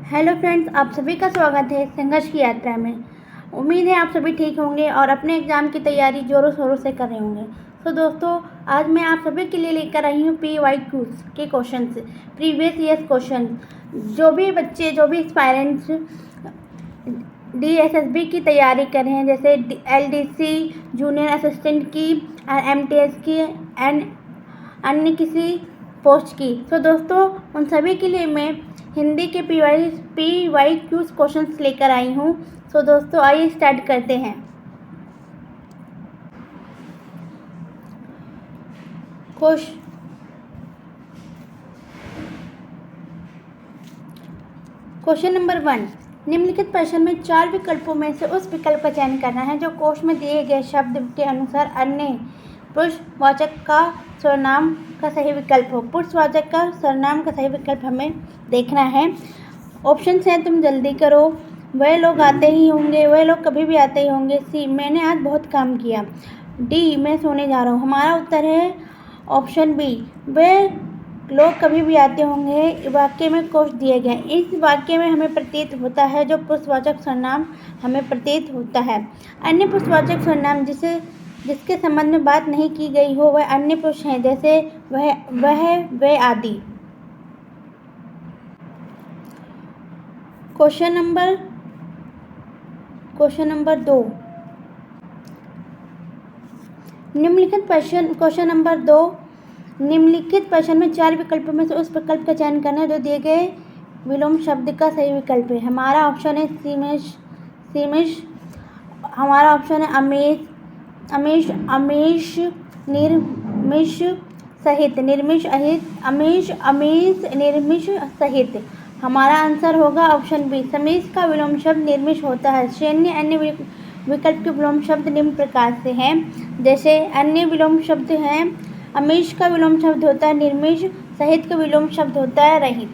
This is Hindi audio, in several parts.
हेलो फ्रेंड्स, आप सभी का स्वागत है संघर्ष की यात्रा में। उम्मीद है आप सभी ठीक होंगे और अपने एग्ज़ाम की तैयारी ज़ोरों शोरों से कर रहे होंगे। तो दोस्तों, आज मैं आप सभी के लिए लेकर आई हूँ PYQ के क्वेश्चन, प्रीवियस ईयर्स क्वेश्चन। जो भी बच्चे, जो भी एस्पायरेंट्स DSSB की तैयारी कर रहे हैं, जैसे LDC जूनियर असिस्टेंट की, MTS की एंड अन्य किसी पोस्ट की, तो दोस्तों उन सभी के लिए मैं हिंदी के PYQ क्वेश्चंस लेकर आई हूँ। तो दोस्तों आइए स्टार्ट करते हैं। क्वेश्चन नंबर 1, निम्नलिखित प्रश्न में 4 विकल्पों में से उस विकल्प का चयन करना है जो कोश में दिए गए शब्द के अनुसार अन्य पुरुषवाचक का सर्वनाम का सही विकल्प हो। पुरुषवाचक का सर्वनाम का सही विकल्प हमें देखना है। ऑप्शन है, तुम जल्दी करो, वह लोग आते ही होंगे, वह लोग कभी भी आते ही होंगे। सी, मैंने आज बहुत काम किया। डी, मैं सोने जा रहा हूँ। हमारा उत्तर है ऑप्शन बी, वह लोग कभी भी आते होंगे। वाक्य में कोश दिए गए। इस वाक्य में हमें प्रतीत होता है जो पुरुषवाचक सर्वनाम हमें प्रतीत होता है। अन्य पुरुषवाचक सर्वनाम जिसके संबंध में बात नहीं की गई हो वह अन्य पुरुष हैं, जैसे वह आदि। क्वेश्चन नंबर 2, क्वेश्चन नंबर 2, निम्नलिखित प्रश्न में 4 विकल्पों में से उस विकल्प का चयन करना है जो दिए गए विलोम शब्द का सही विकल्प है। हमारा ऑप्शन है सीमिश, हमारा ऑप्शन है अमीश, निर्मिश, सहित, निर्मिश, सहित। हमारा आंसर होगा ऑप्शन बी, समीश का विलोम शब्द निर्मिश होता है। श्रेणी अन्य विकल्प के विलोम शब्द निम्न प्रकार से हैं, जैसे अन्य विलोम शब्द हैं, अमीश का विलोम शब्द होता है निर्मिश, सहित का विलोम शब्द होता है रहित।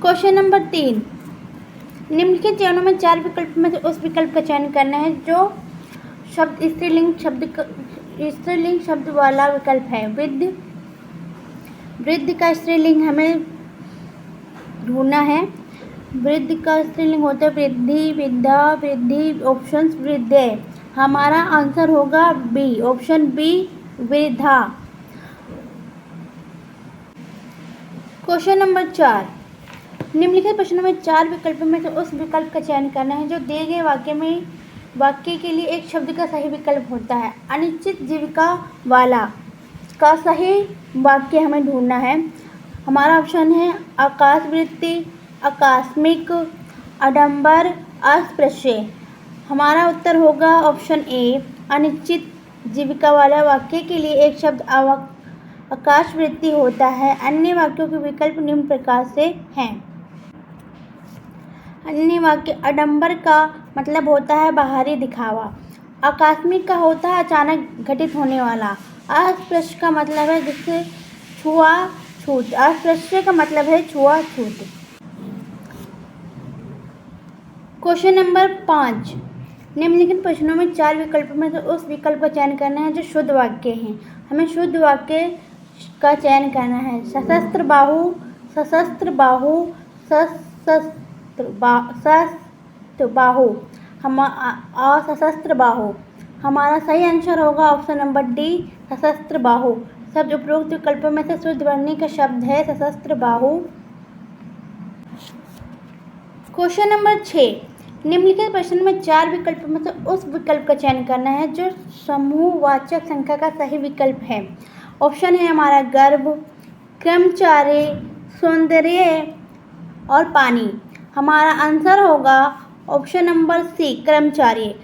क्वेश्चन नंबर 3, निम्नलिखित चरणों में 4 विकल्प में से उस विकल्प का चयन करना है जो शब्द स्त्रीलिंग शब्द वाला विकल्प है। वृद्ध का स्त्रीलिंग हमें ढूंढना है। वृद्ध का स्त्रीलिंग होता है वृद्धि, विद्या, वृद्धि। ऑप्शन वृद्धे। हमारा आंसर होगा बी, ऑप्शन बी, वृद्धा। क्वेश्चन नंबर 4, निम्नलिखित प्रश्नों में 4 विकल्पों में से उस विकल्प का चयन करना है जो दिए गए वाक्य के लिए एक शब्द का सही विकल्प होता है। अनिश्चित जीविका वाला का सही वाक्य हमें ढूंढना है। हमारा ऑप्शन है आकाशवृत्ति, आकस्मिक, आडंबर, अस्पृश्य। हमारा उत्तर होगा ऑप्शन ए, अनिश्चित जीविका वाला वाक्य के लिए एक शब्द आकाशवृत्ति होता है। अन्य वाक्यों के विकल्प निम्न प्रकार से हैं। अन्य वाक्य, आडंबर का मतलब होता है बाहरी दिखावा, आकस्मिक का होता है अचानक घटित होने वाला, अस्पृश्य का मतलब है जिससे छुआछूत, अस्पृश्य का मतलब है छुआछूत। क्वेश्चन नंबर 5, निम्नलिखित प्रश्नों में 4 विकल्पों में से उस विकल्प का चयन करना है जो शुद्ध वाक्य हैं। हमें शुद्ध वाक्य का चयन करना है। सशस्त्र बाहु, सशस्त्र बाहु, सशस्त्र बाहु। हमारा सही आंसर होगा ऑप्शन नंबर डी, सशस्त्र बाहु। शब्द उपरोक्त विकल्पों में से शुद्ध वर्णी का शब्द है सशस्त्र बाहु। क्वेश्चन नंबर 6, निम्नलिखित प्रश्न में 4 विकल्पों में से उस विकल्प का चयन करना है जो समूहवाचक संख्या का सही विकल्प है। ऑप्शन है हमारा गर्भ, कर्मचारी, सौंदर्य और पानी। हमारा आंसर होगा ऑप्शन नंबर सी, कर्मचारी।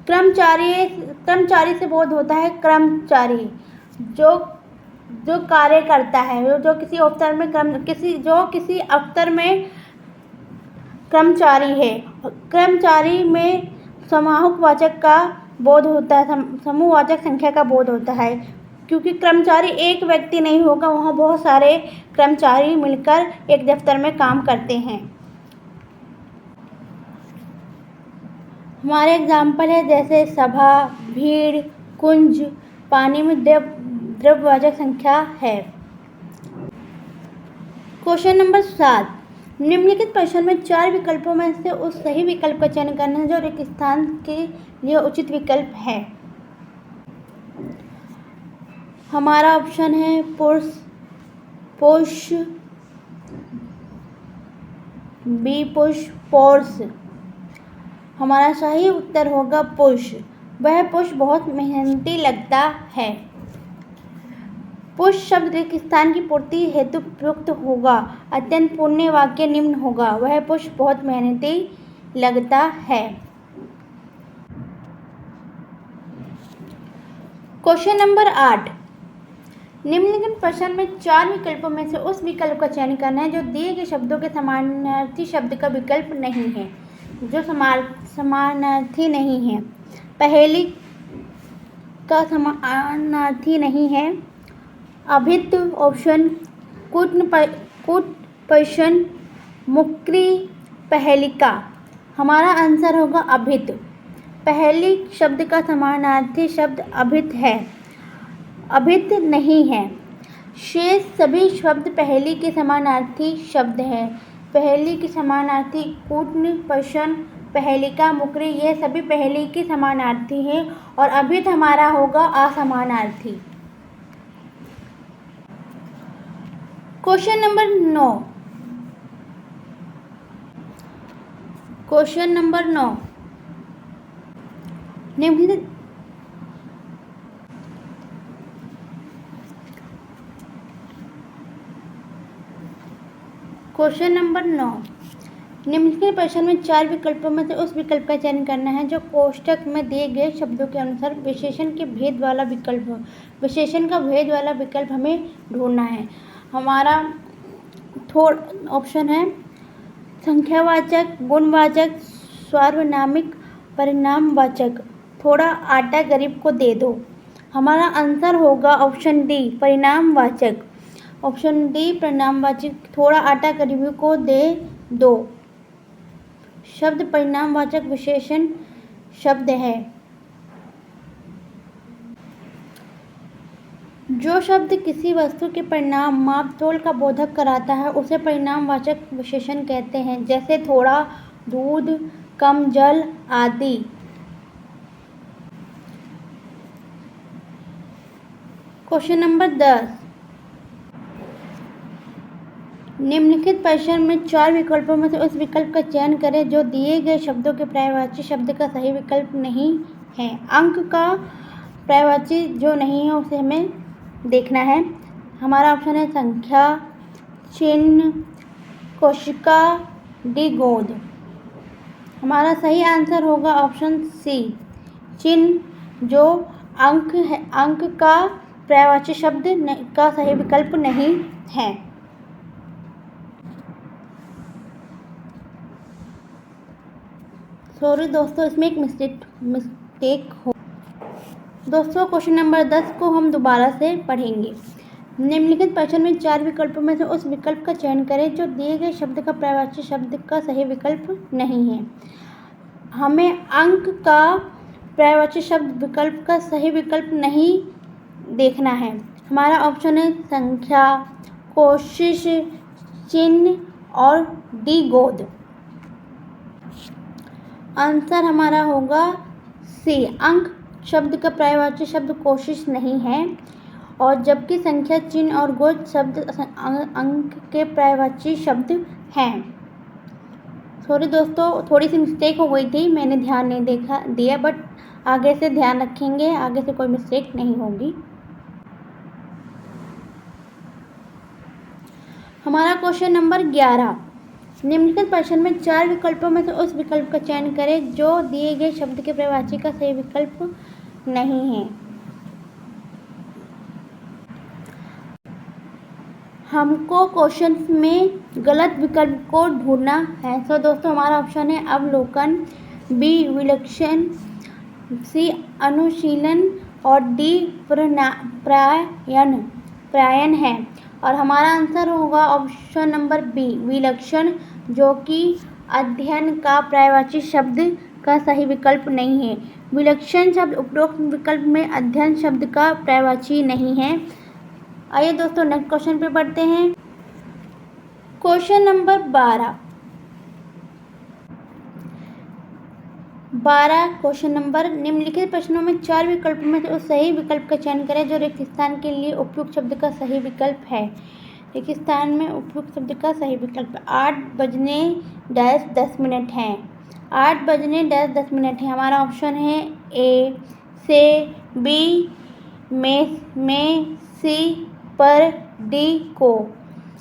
कर्मचारी से बोध होता है कर्मचारी, जो कार्य करता है, जो किसी अवसर में कर्मचारी है। कर्मचारी में समूहवाचक का बोध होता है, समूहवाचक संख्या का बोध होता है, क्योंकि कर्मचारी एक व्यक्ति नहीं होगा, वहाँ बहुत सारे कर्मचारी मिलकर एक दफ्तर में काम करते हैं। हमारे एग्जाम्पल है जैसे सभा, भीड़, कुंज। पानी में द्रव्यवाचक संख्या है। क्वेश्चन नंबर 7, निम्नलिखित प्रश्न में 4 विकल्पों में से उस सही विकल्प का चयन करना है जो रिक्त स्थान के लिए उचित विकल्प है। हमारा ऑप्शन है पुश, बी पुश, पोर्स। हमारा सही उत्तर होगा पुश। वह पुश बहुत मेहनती लगता है। पुश शब्द रिक्त स्थान की पूर्ति हेतु प्रयुक्त होगा। अत्यंत पुण्य वाक्य निम्न होगा। वह पुश बहुत मेहनती लगता है। क्वेश्चन नंबर 8, निम्नलिखित प्रश्न में 4 विकल्पों में से उस विकल्प का चयन करना है जो दिए गए शब्दों के समानार्थी शब्द का विकल्प नहीं है। जो समानार्थी नहीं है, पहेली का समानार्थी नहीं है। अभित ऑप्शन, कुटपशन, मुक्री, पहेलिका। हमारा आंसर होगा अभित। पहेली शब्द का समानार्थी शब्द अभित है, अभित नहीं है। शेष सभी शब्द पहेली के समानार्थी शब्द हैं। पहेली के समानार्थी कुटपशन, पहेलिका, मुक्री, ये सभी पहेली के समानार्थी हैं और अभित हमारा होगा असमानार्थी। क्वेश्चन नंबर 9, क्वेश्चन नंबर 9, निम्नलिखित क्वेश्चन नंबर 9, निम्नलिखित प्रश्न में 4 विकल्पों में से उस विकल्प का चयन करना है जो कोष्ठक में दिए गए शब्दों के अनुसार विशेषण के भेद वाला विकल्प हो। विशेषण का भेद वाला विकल्प हमें ढूंढना है। हमारा ऑप्शन है संख्यावाचक, गुणवाचक, सार्वनामिक, परिणामवाचक। थोड़ा आटा गरीब को दे दो। हमारा आंसर होगा ऑप्शन डी, परिणामवाचक। ऑप्शन डी, परिणामवाचक। थोड़ा आटा गरीब को दे दो शब्द परिणामवाचक विशेषण शब्द है। जो शब्द किसी वस्तु के परिणाम, माप, तोल का बोधक कराता है उसे परिणामवाचक विशेषण कहते हैं, जैसे थोड़ा दूध, कम जल आदि। क्वेश्चन नंबर 10, निम्नलिखित प्रश्न में 4 विकल्पों में से उस विकल्प का चयन करें जो दिए गए शब्दों के पर्यायवाची शब्द का सही विकल्प नहीं है। अंक का पर्यायवाची जो नहीं है उसे हमें देखना है। हमारा ऑप्शन है संख्या, चिन्ह, कोशिका, डी गोद। हमारा सही आंसर होगा ऑप्शन सी, चिन्ह, जो अंक है। अंक का पर्यायवाची शब्द का सही विकल्प नहीं है। सॉरी दोस्तों, इसमें एक मिस्टेक हो। दोस्तों क्वेश्चन नंबर 10 को हम दोबारा से पढ़ेंगे। निम्नलिखित प्रश्न में 4 विकल्पों में से उस विकल्प का चयन करें जो दिए गए शब्द का पर्यायवाची शब्द का सही विकल्प नहीं है। हमें अंक का पर्यायवाची शब्द विकल्प का सही विकल्प नहीं देखना है। हमारा ऑप्शन है संख्या, कोशिश, चिन्ह और डी गोद। आंसर हमारा होगा सी, अंक शब्द का पर्यायवाची शब्द कोशिश नहीं है और जबकि संख्या, चिन्ह और गोद शब्द अंक के पर्यायवाची शब्द हैं। सॉरी दोस्तों, थोड़ी सी मिस्टेक हो गई थी, मैंने ध्यान नहीं दिया, बट आगे से ध्यान रखेंगे, आगे से कोई मिस्टेक नहीं होगी। हमारा क्वेश्चन नंबर 11, निम्नलिखित प्रश्न में 4 विकल्पों में से उस विकल्प का चयन करें जो दिए गए शब्द के पर्यायवाची का सही विकल्प नहीं है। हमको क्वेश्चन में गलत विकल्प को ढूंढना है। तो दोस्तों हमारा ऑप्शन है अवलोकन, बी विलक्षण, सी अनुशीलन और डी प्रायण है। और हमारा आंसर होगा ऑप्शन नंबर बी, विलक्षण, जो कि अध्ययन का पर्यायवाची शब्द का सही विकल्प नहीं है। विलक्षण शब्द उपरोक्त विकल्प में अध्ययन शब्द का पर्यायवाची नहीं है। आइए दोस्तों नेक्स्ट क्वेश्चन पे बढ़ते हैं। क्वेश्चन नंबर 12 क्वेश्चन नंबर निम्नलिखित प्रश्नों में 4 विकल्पों में से उस सही विकल्प का चयन करें जो रेगिस्तान के लिए उपयुक्त शब्द का सही विकल्प है। रेगिस्तान में उपयुक्त शब्द का सही विकल्प 8 बजने 10 मिनट हैं। 8 बजने 10 मिनट है। हमारा ऑप्शन है ए से, बी में, सी पर, डी को।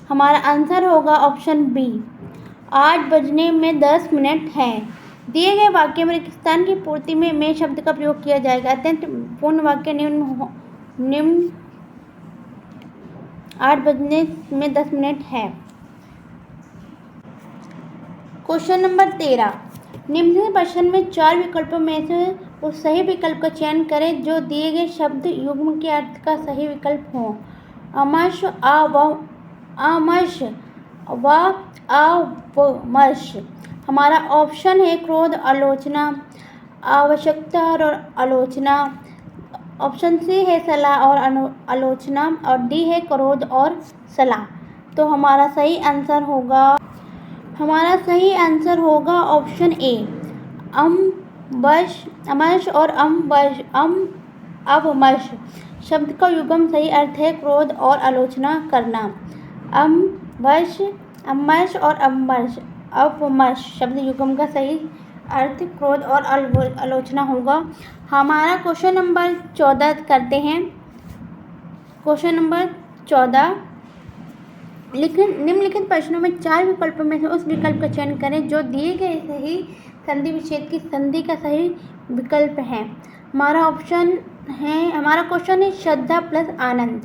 हमारा आंसर होगा ऑप्शन बी, 8 बजने में 10 मिनट हैं। दिए गए वाक्य में रेगिस्तान की पूर्ति में शब्द का प्रयोग किया जाएगा। अत्यंत पूर्ण वाक्य निम्न 8 बजने में 10 मिनट है। क्वेश्चन नंबर 13 निम्नलिखित प्रश्न में 4 विकल्पों में से उस सही विकल्प का चयन करें जो दिए गए शब्द युग्म के अर्थ का सही विकल्प हो। अमर्ष, व अवमर्श। हमारा ऑप्शन है क्रोध, आलोचना, आवश्यकता और आलोचना। ऑप्शन सी है सलाह और आलोचना और डी है क्रोध और सलाह। तो हमारा सही आंसर होगा ऑप्शन ए, अमर्ष और अवमर्श। शब्द का युग्म सही अर्थ है क्रोध और आलोचना करना। अमर्ष और अवमर्श शब्द युग्म का सही अर्थ क्रोध और आलोचना होगा। हमारा क्वेश्चन नंबर 14 करते हैं। क्वेश्चन नंबर 14 निम्नलिखित प्रश्नों में 4 विकल्पों में से उस विकल्प का चयन करें जो दिए गए सही संधि विच्छेद की संधि का सही विकल्प है। हमारा क्वेश्चन है श्रद्धा प्लस आनंद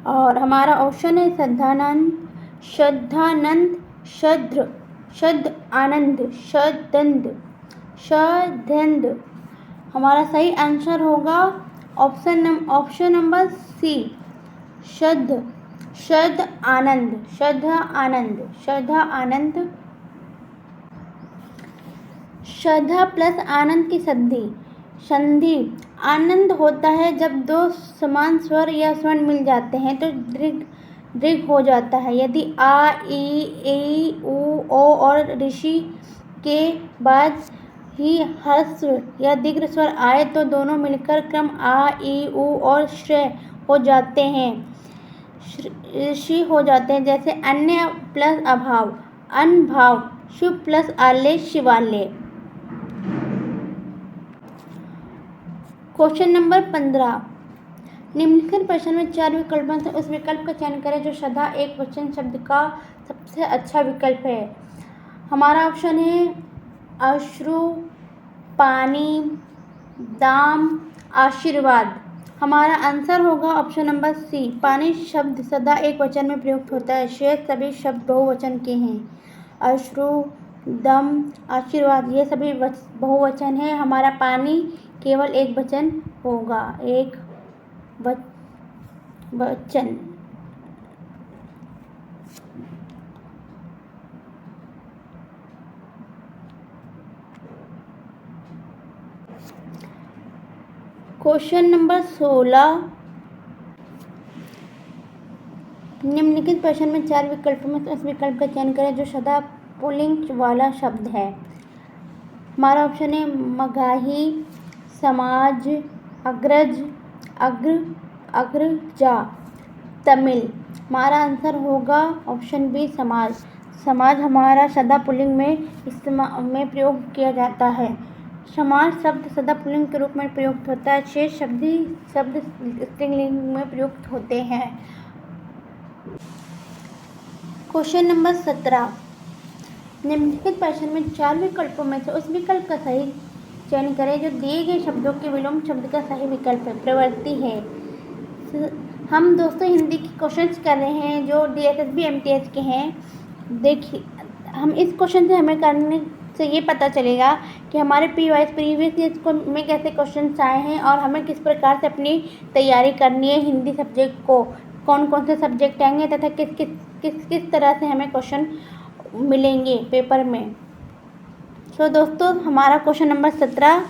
और हमारा ऑप्शन है श्रद्धानंद, शद आनंद, शदंद। हमारा सही आंसर होगा ऑप्शन नंबर सी, शद आनंद। श्रद्धा प्लस आनंद की संधि आनंद होता है जब दो समान स्वर या स्वर्ण मिल जाते हैं तो दीर्घ हो जाता है। यदि आ, ई, उ, ओ और ऋषि के बाद ही ह्रस्व या दीर्घ स्वर आए तो दोनों मिलकर क्रम आ, ई, उ और श्रेय हो जाते हैं, ऋषि हो जाते हैं। जैसे अन्य प्लस अभाव, अनभाव, शुभ प्लस आल्य, शिवालय। क्वेश्चन नंबर 15 निम्नलिखित प्रश्न में 4 विकल्पों से उस विकल्प का चयन करें जो सदा एक वचन शब्द का सबसे अच्छा विकल्प है। हमारा ऑप्शन है अश्रु, पानी, दाम, आशीर्वाद। हमारा आंसर होगा ऑप्शन नंबर सी, पानी शब्द सदा एक वचन में प्रयुक्त होता है। शेष सभी शब्द बहुवचन के हैं। अश्रु, दम, आशीर्वाद ये सभी बहुवचन है। हमारा पानी केवल एक वचन होगा, एक वचन। क्वेश्चन नंबर 16 निम्नलिखित प्रश्न में 4 विकल्पों में उस विकल्प का चयन करें जो सदा पुल्लिंग वाला शब्द है। हमारा ऑप्शन है मगाही, समाज, अग्रज, अग्रजा, तमिल। हमारा आंसर होगा ऑप्शन बी, समाज हमारा सदा पुल्लिंग में प्रयोग किया जाता है। समाज शब्द सदा पुल्लिंग के रूप में प्रयुक्त होता है। शेष शब्द स्त्रीलिंग में प्रयुक्त होते हैं। क्वेश्चन नंबर 17 निम्नलिखित प्रश्न में 4 विकल्पों में से उस विकल्प का सही चयन करें जो दिए गए शब्दों के विलोम शब्द का सही विकल्प है। प्रवृत्ति है। हम दोस्तों हिंदी के क्वेश्चंस कर रहे हैं जो DSSB MTS के हैं। देखिए हम इस क्वेश्चन से हमें करने से ये पता चलेगा कि हमारे प्रीवियस ईयर में कैसे क्वेश्चंस आए हैं और हमें किस प्रकार से अपनी तैयारी करनी है। हिंदी सब्जेक्ट को कौन कौन से सब्जेक्ट आएंगे तथा किस तरह से हमें क्वेश्चन मिलेंगे पेपर में। तो दोस्तों हमारा क्वेश्चन नंबर 17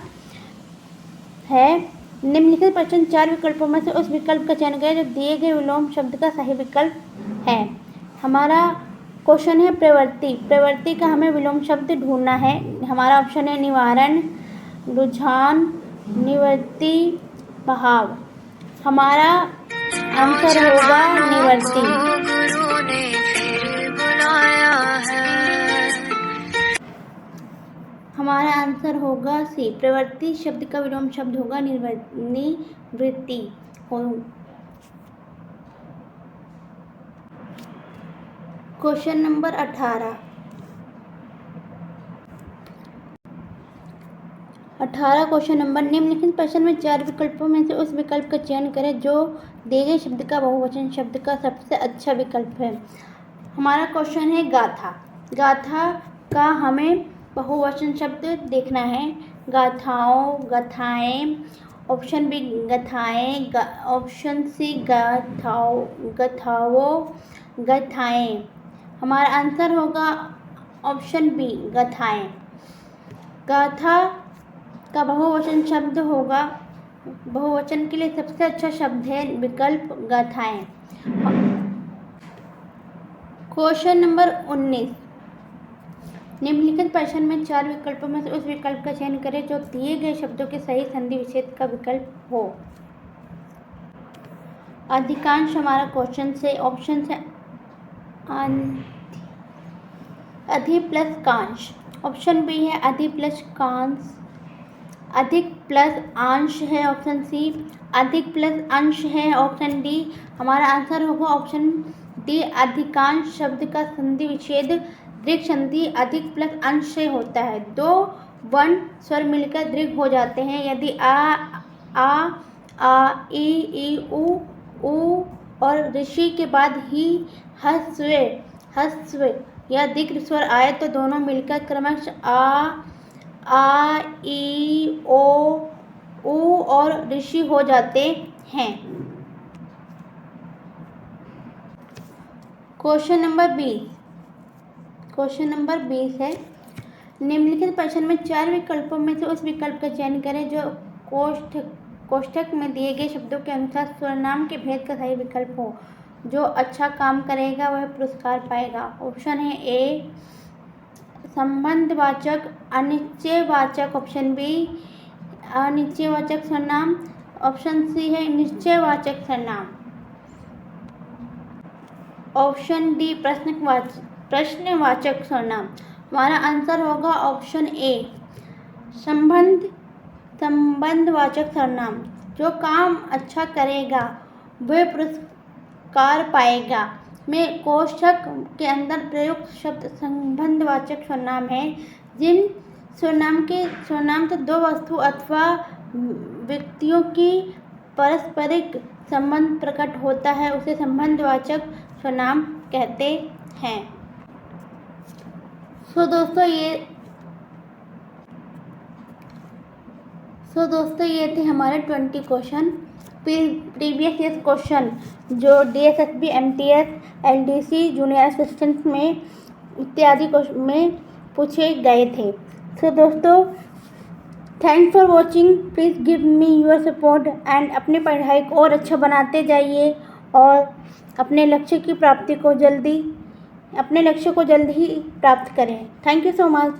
है निम्नलिखित प्रश्न 4 विकल्पों में से उस विकल्प का चयन करें जो दिए गए विलोम शब्द का सही विकल्प है। हमारा क्वेश्चन है प्रवृत्ति। प्रवृत्ति का हमें विलोम शब्द ढूंढना है। हमारा ऑप्शन है निवारण, रुझान, निवृत्ति, बहाव। हमारा आंसर होगा निवृत्ति। हमारा आंसर होगा सी। प्रवृत्ति शब्द का विलोम शब्द होगा निवृत्ति। Question number 18। 18 क्वेश्चन नंबर, निम्नलिखित प्रश्न में 4 विकल्पों में से उस विकल्प का चयन करें जो दिए गए शब्द का बहुवचन शब्द का सबसे अच्छा विकल्प है। हमारा क्वेश्चन है गाथा। गाथा का हमें बहुवचन शब्द देखना है। गाथाओं, गथाएं। ऑप्शन बी गथाएं, ऑप्शन सी गाथाओं, गथाओं, गथाएं। हमारा आंसर होगा ऑप्शन बी गथाएं। गाथा का बहुवचन शब्द होगा, बहुवचन के लिए सबसे अच्छा शब्द है विकल्प गाथाएं। Question number 19। निम्नलिखित प्रश्न में 4 विकल्पों में से उस विकल्प का चयन करें जो दिए गए शब्दों के सही संधि विच्छेद का विकल्प हो। अधिकांश हमारा क्वेश्चन से ऑप्शन से अधि प्लस कांश। ऑप्शन बी है अधि प्लस कांश। अधिक प्लस अंश है ऑप्शन सी। अधिक प्लस अंश है ऑप्शन डी। हमारा आंसर होगा ऑप्शन डी। अधिकांश शब्द का संधि विच्छेद दीर्घ संधि अधिक प्लस अंश से होता है। 2 वर्ण स्वर मिलकर दीर्घ हो जाते हैं। यदि आ ई उ और ऋषि के बाद ही हस्व या दीर्घ स्वर आए तो दोनों मिलकर क्रमशः आ ई ओ उ और ऋषि हो जाते हैं। Question number 20। क्वेश्चन नंबर 20 है, निम्नलिखित प्रश्न में 4 विकल्पों में से उस विकल्प का चयन करें जो कोष्ठक में दिए गए शब्दों के अनुसार सर्वनाम के भेद का सही विकल्प हो। जो अच्छा काम करेगा वह पुरस्कार पाएगा। ऑप्शन है ए संबंधवाचक अनिश्चयवाचक, ऑप्शन बी अनिश्चयवाचक सर्वनाम, ऑप्शन सी है निश्चयवाचक सर्वनाम, ऑप्शन डी प्रश्नवाचक सर्वनाम। हमारा आंसर होगा ऑप्शन ए संबंधवाचक सर्वनाम। जो काम अच्छा करेगा वह पुरस्कार पाएगा में कोष्ठक के अंदर प्रयुक्त शब्द संबंधवाचक सर्वनाम है। जिन सर्वनाम से 2 वस्तु अथवा व्यक्तियों की पारस्परिक संबंध प्रकट होता है उसे संबंधवाचक सर्वनाम कहते हैं। दोस्तों ये थे हमारे 20 क्वेश्चन। प्रीवियस ईयर क्वेश्चन जो DSSB, MTS, LDC, junior assistant में इत्यादि में पूछे गए थे। सो दोस्तों thanks for watching. Please give me your support and अपनी पढ़ाई को और अच्छा बनाते जाइए और अपने लक्ष्य को जल्दी ही प्राप्त करें। Thank you so much.